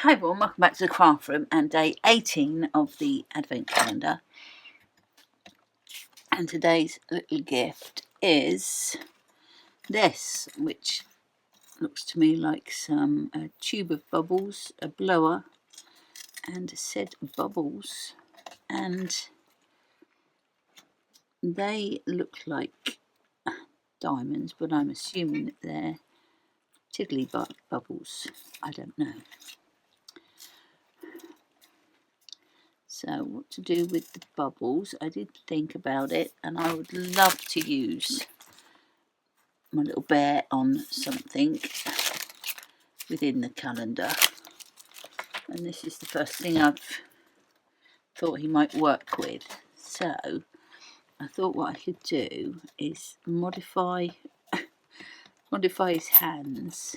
Hi everyone, welcome back to the craft room and day 18 of the advent calendar. And today's little gift is this, which looks to me like a tube of bubbles, a blower, and said bubbles, and they look like diamonds, but I'm assuming that they're tiddly bubbles. I don't know. So what to do with the bubbles, I did think about it, and I would love to use my little bear on something within the calendar. And this is the first thing I've thought he might work with. So I thought what I could do is modify his hands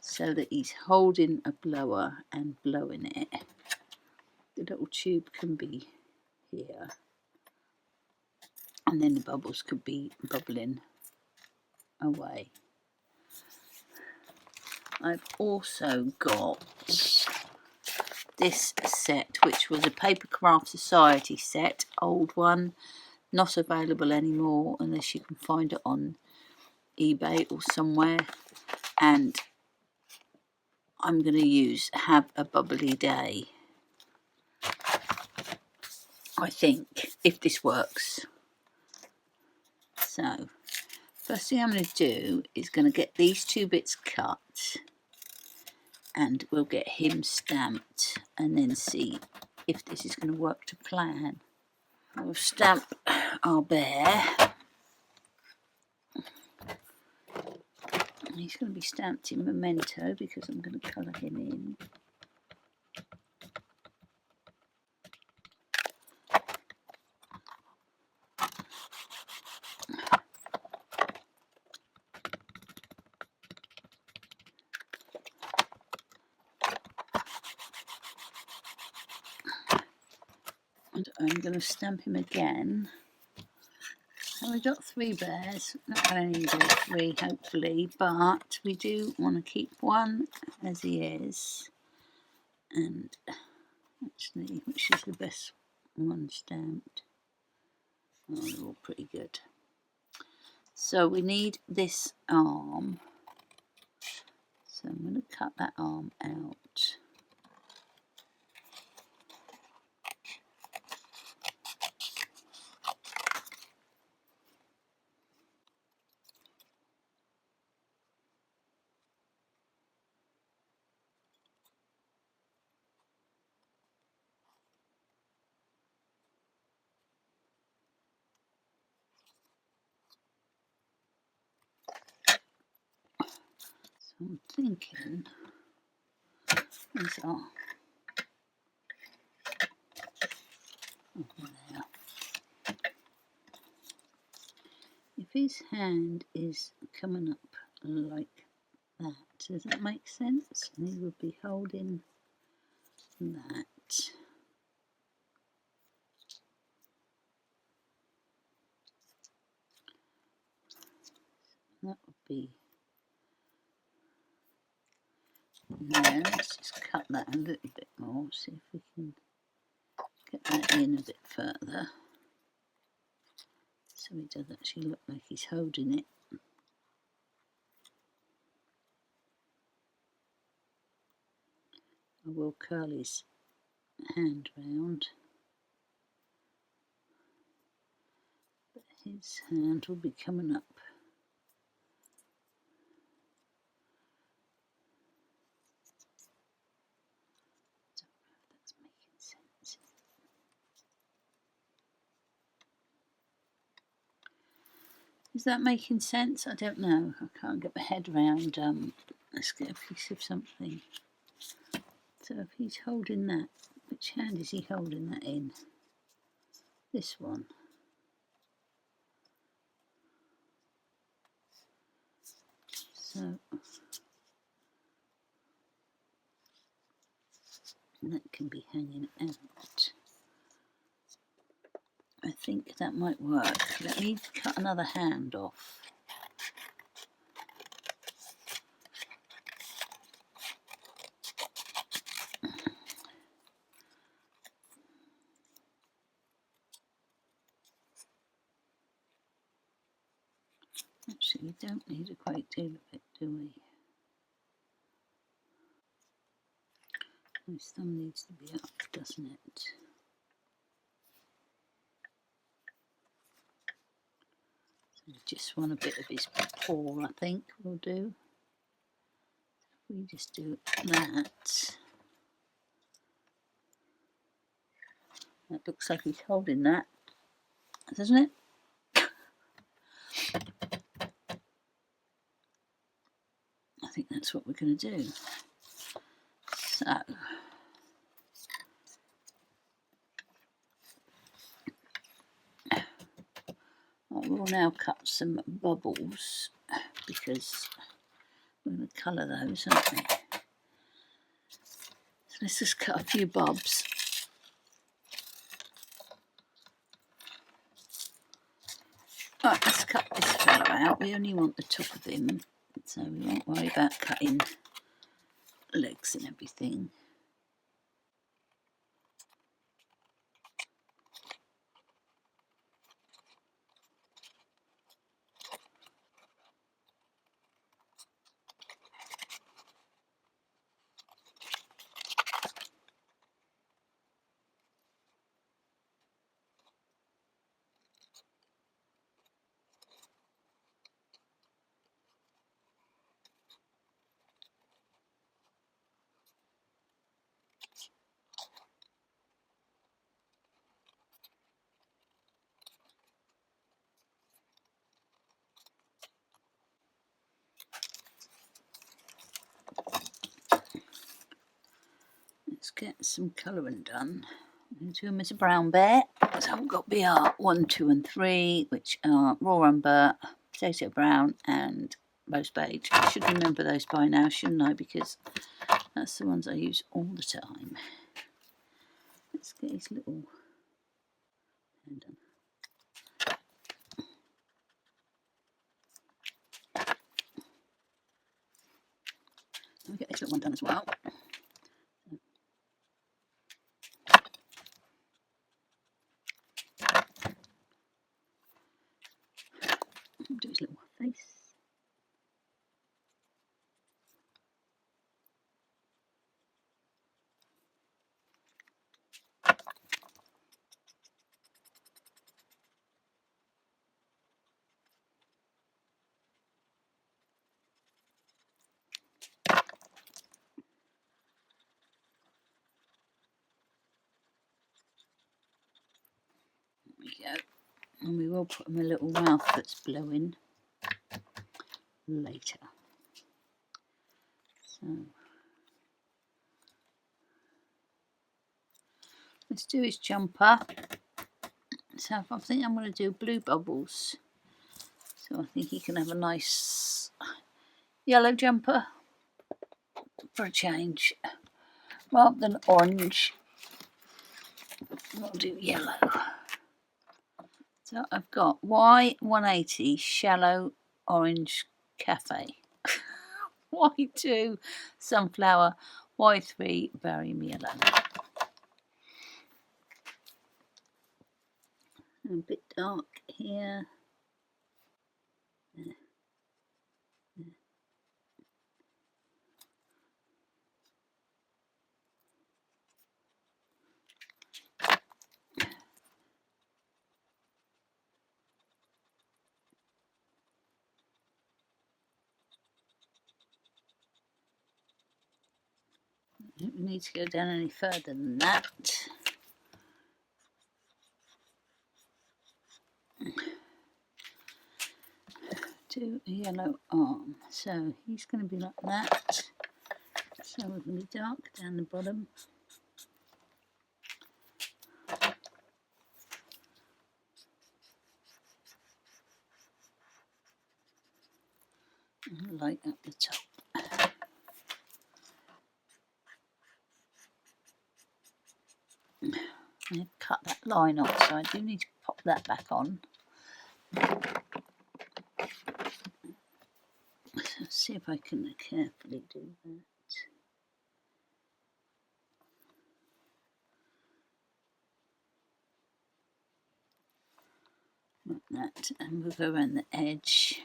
so that he's holding a blower and blowing it. The little tube can be here, and then the bubbles could be bubbling away. I've also got this set, which was a Papercraft Society set, old one, not available anymore unless you can find it on eBay or somewhere, and I'm going to have a bubbly day, I think, if this works. So first thing I'm going to do is going to get these two bits cut, and we'll get him stamped and then see if this is going to work to plan. We'll stamp our bear. He's going to be stamped in Memento because I'm going to colour him in. And I'm going to stamp him again. And we've got 3 bears, not going to need all 3 hopefully, but we do want to keep one as he is, and actually, which is the best one stamped? Oh, they're all pretty good. So we need this arm, so I'm going to cut that arm out. I'm thinking these are, if his hand is coming up like that, does that make sense? And he would be holding that. That would be there. Let's just cut that a little bit more, see if we can get that in a bit further, so he does actually look like he's holding it. I will curl his hand round, but his hand will be coming up. Is that making sense? I don't know. I can't get my head around. Let's get a piece of something. So if he's holding that, which hand is he holding that in? This one. So that can be hanging out. I think that might work. Let me cut another hand off. Actually, we don't need a great deal of it, do we? His thumb needs to be up, doesn't it? So just want a bit of his paw, I think we'll do. We just do that. That looks like he's holding that, doesn't it? I think that's what we're going to do. So, I will now cut some bubbles because we're going to colour those, aren't we? So let's just cut a few bobs. Right, let's cut this fellow out. We only want the top of him, so we won't worry about cutting legs and everything. Let's get some colouring done. I'm going to do him as a brown bear. So I've got BR 1, 2 and 3, which are raw umber, potato brown and rose beige. I should remember those by now, shouldn't I? Because that's the ones I use all the time. Let's get his little hand done. I'll get this little one done as well. Do his little face. There we go. And we will put him a little mouth that's blowing later. So let's do his jumper. So I think I'm going to do blue bubbles. So I think he can have a nice yellow jumper for a change. Rather than orange, we'll do yellow. So I've got Y180 Shallow Orange Cafe, Y2 Sunflower, Y3 Barium Yellow. A bit dark here. There. There. I don't need to go down any further than that. Do a yellow arm. So he's going to be like that. So we're going to be dark down the bottom. And light up the top. I've cut that line off, so I do need to pop that back on. So let's see if I can carefully do that. Like that, and we'll go around the edge.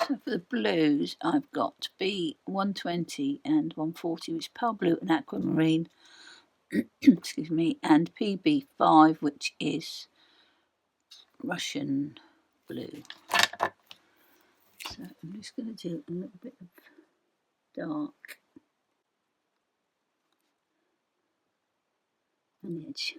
So for the blues, I've got B120 and 140, which is pearl blue and aquamarine. Excuse me, and PB5, which is Russian blue. So I'm just going to do a little bit of dark on the edge.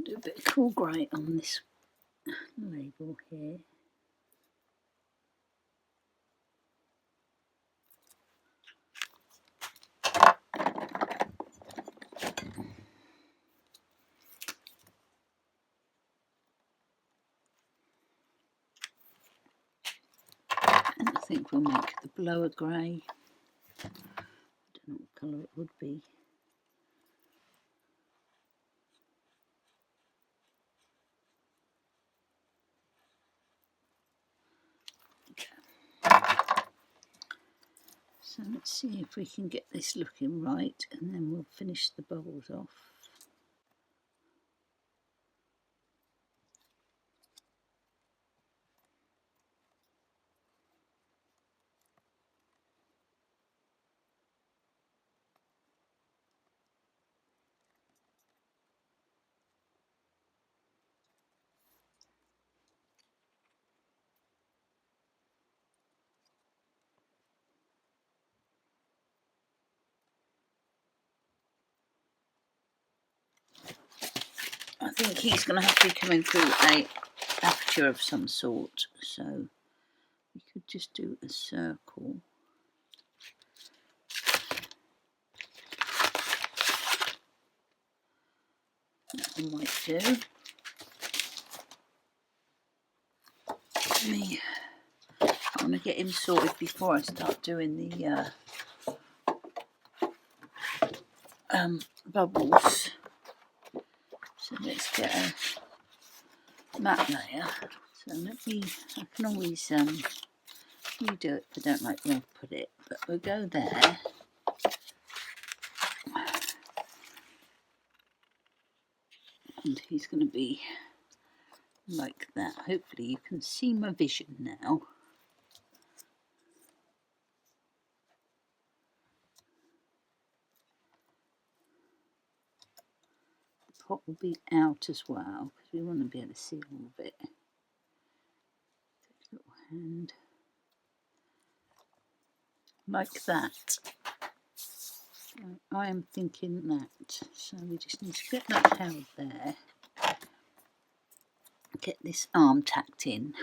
Do a bit of cool grey on this label here. And I think we'll make the blower grey. I don't know what colour it would be. So let's see if we can get this looking right, and then we'll finish the bubbles off. I think he's going to have to be coming through a aperture of some sort, so we could just do a circle. That might do. I want to get him sorted before I start doing the bubbles. So let's get a matte layer. So I can always redo it if I don't like where I've put it, but we'll go there. And he's going to be like that. Hopefully you can see my vision now. The pot will be out as well because we want to be able to see all of it. Take a little hand like that. So I am thinking that. So we just need to get that held there. Get this arm tacked in.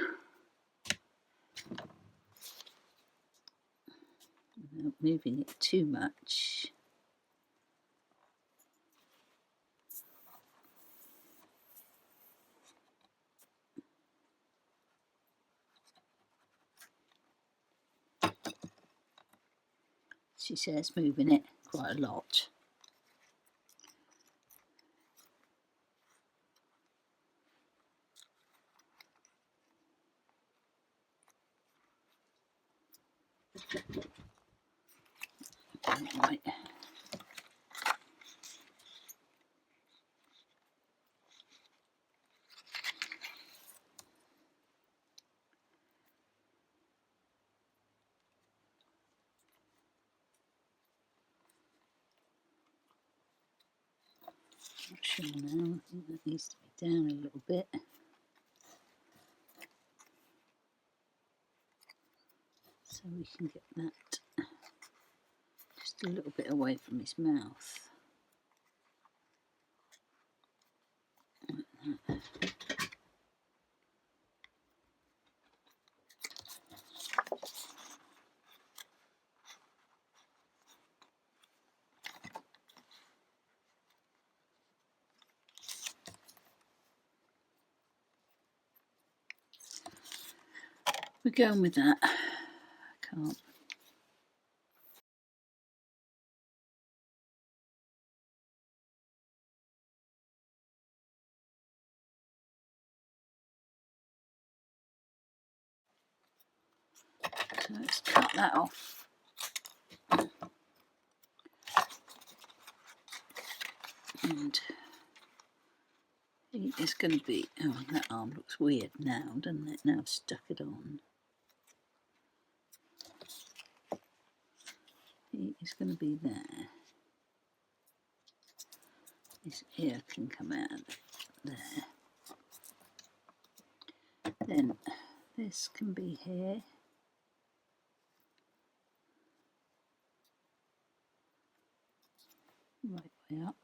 Without moving it too much. She says moving it quite a lot. Right. Not sure now. I think that needs to be down a little bit. So we can get that Just a little bit away from his mouth. We're going with that. I can't. So let's cut that off. And it's going to be, oh, that arm looks weird now, doesn't it? Now I've stuck it on. It's going to be there. His ear can come out there. Then this can be here. Right way up.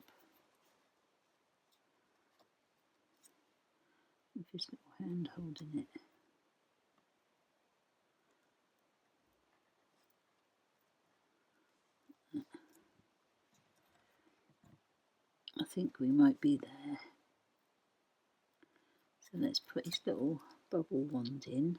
With his little hand holding it. I think we might be there. So let's put his little bubble wand in.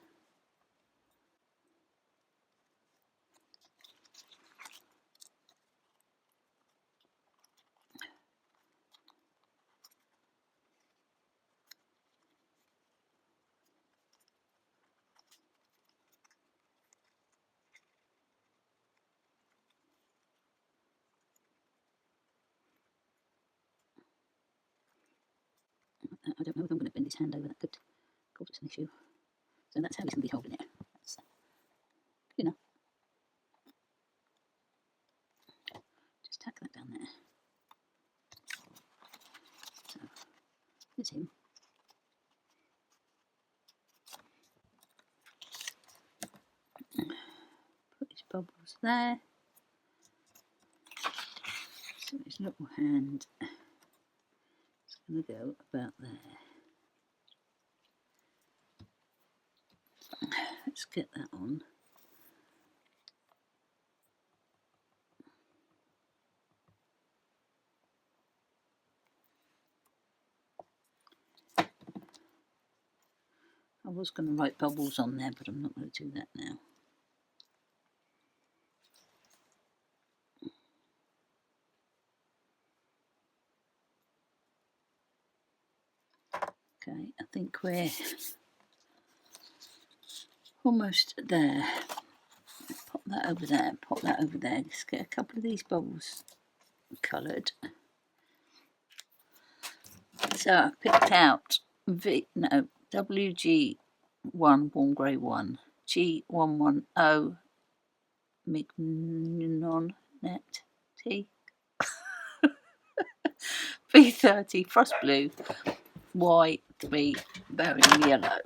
I don't know if I'm going to bend his hand over, that could cause us an issue. So that's how he's going to be holding it. That's good enough. Just tack that down there. So, there's him. Put his bubbles there. So his little hand is going to go about there. Let's get that on. I was going to write bubbles on there, but I'm not going to do that now. Okay, I think we're almost there. Pop that over there, pop that over there. Let's get a couple of these bubbles coloured. So I picked out WG1 Warm Grey 1, G110 Mignon Net T, B30 Frost Blue, Y3 Berry Yellow.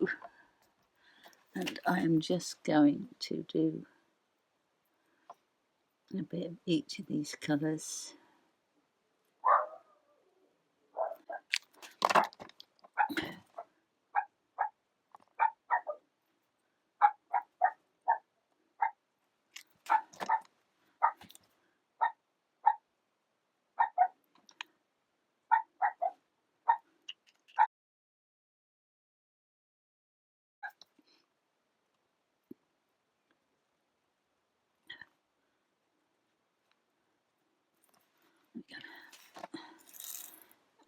And I am just going to do a bit of each of these colours.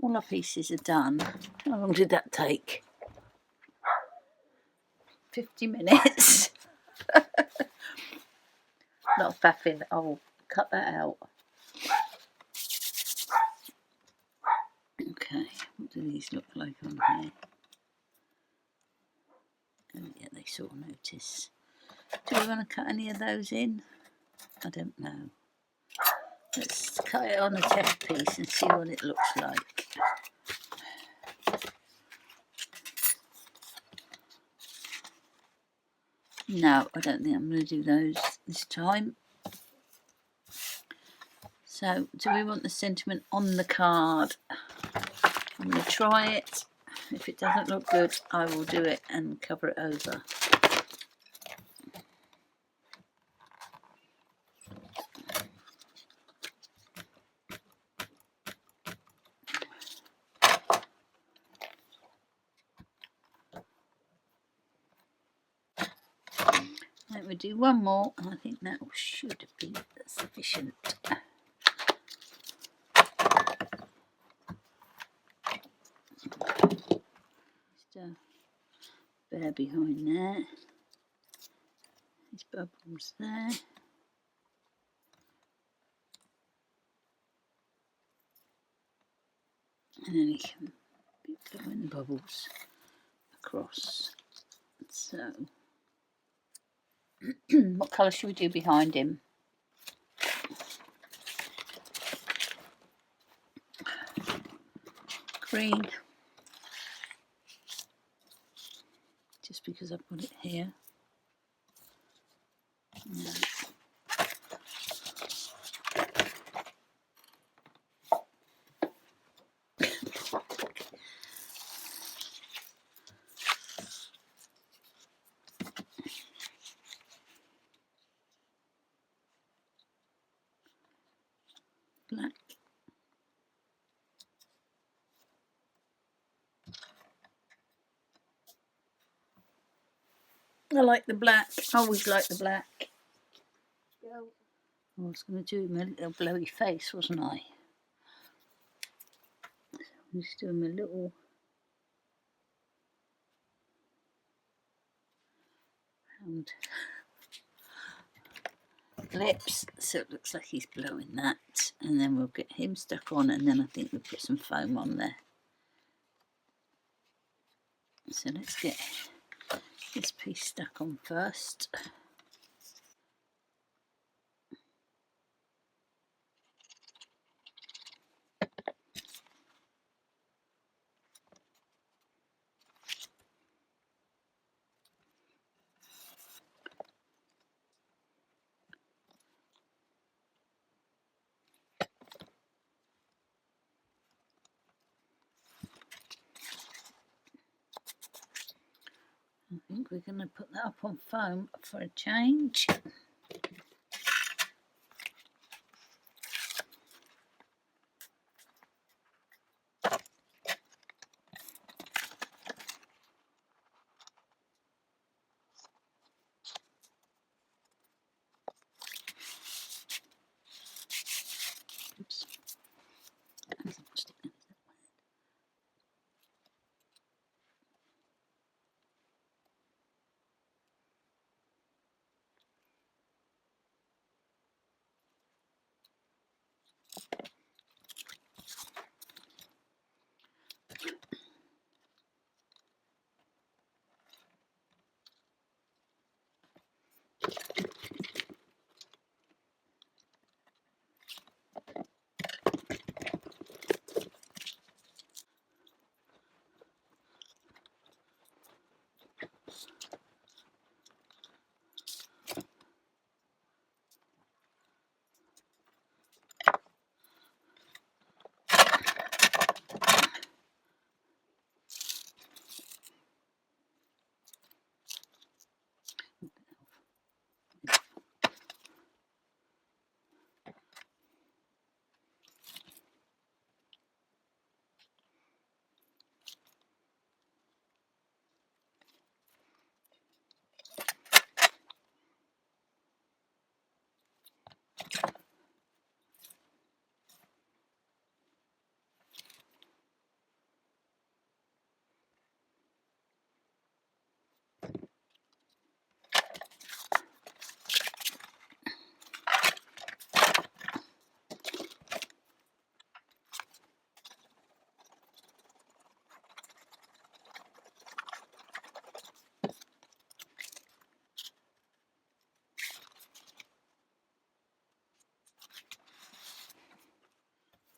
All our pieces are done. How long did that take? 50 minutes. Not faffing. I'll cut that out. Okay, what do these look like on here? Oh yeah, they sort of notice. Do we want to cut any of those in? I don't know. Let's cut it on a test piece and see what it looks like. No, I don't think I'm going to do those this time. So, do we want the sentiment on the card? I'm going to try it. If it doesn't look good, I will do it and cover it over. Let me do one more, and I think that should be sufficient. Just a bear behind there. These bubbles there. And then you can be blowing bubbles across. So, what colour should we do behind him? Green. Just because I've got it here. No. Black. I like the black. I always like the black. I was going to do my little blowy face, wasn't I? So I'm just doing my little round lips, so it looks like he's blowing that, and then we'll get him stuck on, and then I think we'll put some foam on there. So let's get this piece stuck on first. I think we're going to put that up on foam for a change. Oops.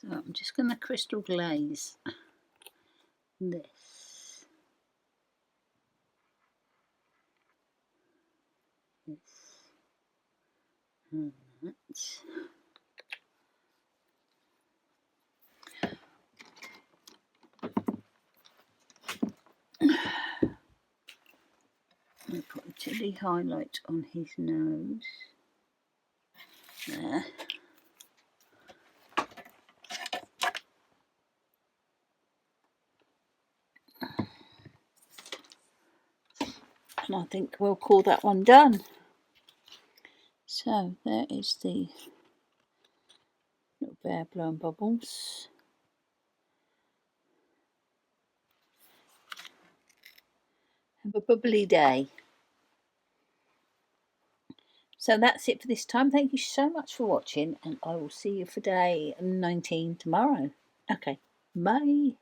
So I'm just going to crystal glaze this. This. And that. lightly highlight on his nose. There. And I think we'll call that one done. So there is the little bear blowing bubbles. Have a bubbly day. So that's it for this time. Thank you so much for watching, and I will see you for day 19 tomorrow. Okay, bye.